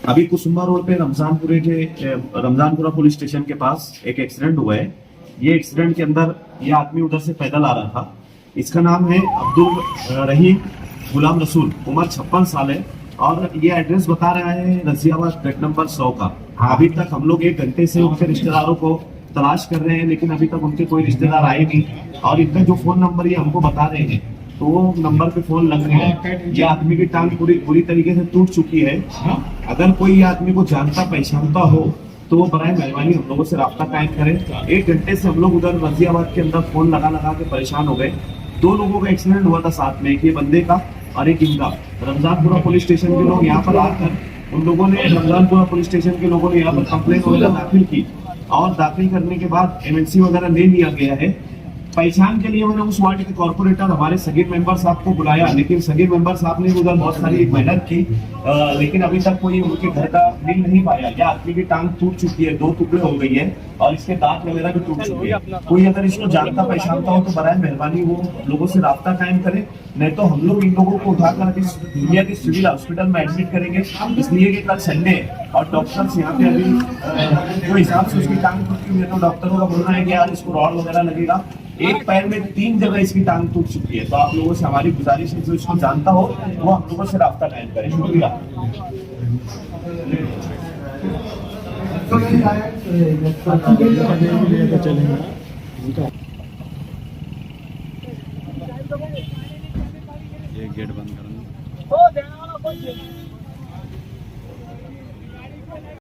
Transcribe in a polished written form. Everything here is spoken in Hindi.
अभी कुसुम्बा रोड पे रमजानपुरा पुलिस स्टेशन के पास एक एक्सीडेंट हुआ है। ये एक्सीडेंट के अंदर ये आदमी उधर से पैदल आ रहा था। इसका नाम है अब्दुल रहीम गुलाम रसूल, उम्र 56 साल है और ये एड्रेस बता रहा है रजियाबाद प्लेट नंबर 100 का। अभी तक हम लोग 1 घंटे से उनके रिश्तेदारों को तलाश कर रहे हैं, लेकिन अभी तक उनके कोई रिश्तेदार आए नहीं। और इनका जो फोन नंबर ये हमको बता रहे हैं तो वो नंबर पे फोन लग रहे हैं। ये आदमी की टांग पूरी तरीके से टूट चुकी है। अगर कोई ये आदमी को जानता पहचानता हो तो वो बराए मेहरबानी हम लोगों से राब्ता कायम करें। 1 घंटे से हम लोग उधर रजियाबाद के अंदर फोन लगा लगा के परेशान हो गए। 2 लोगों का एक्सीडेंट हुआ था साथ में, एक ये बंदे का और एक इनका। रमजानपुरा पुलिस स्टेशन के लोग यहाँ पर आकर उन लोगों ने रमजानपुरा पुलिस स्टेशन के लोगों ने यहाँ पर कंप्लेंट वगैरह दाखिल की और दाखिल करने के बाद एमएनसी वगैरह ले लिया गया है। पहचान के लिए मैंने उस वार्ड के कॉर्पोरेटर हमारे सगीर मेंबर साहब को बुलाया, लेकिन सगीर मेंबर साहब ने उधर बहुत सारी मेहनत की, लेकिन अभी तक कोई उनके घर का मिल नहीं पाया। यह आदमी की टांग टूट चुकी है, 2 टुकड़े हो गई है और इसके दांत वगैरह भी टूट चुके हैं। कोई अगर इसको जानता पहचानता हो तो बराए मेहरबानी वो लोगों से राब्ता कायम करे, नहीं तो हम लोग इन लोगों को उठाकर इस दुनिया के सिविल हॉस्पिटल में एडमिट करेंगे। इसलिए कि कल संडे और डॉक्टर्स यहाँ पे अभी जो हिसाब से उसकी टांग टूटी हुई है तो डॉक्टरों का बोलना है कि यार इसको रॉड वगैरह लगेगा। एक पैर में 3 जगह इसकी टांग टूट चुकी है। तो आप लोगों से हमारी गुजारिश है जो इसको जानता हो वो हम लोगों से राब्ता कायम करें। शुक्रिया। ये गेट बंद करना।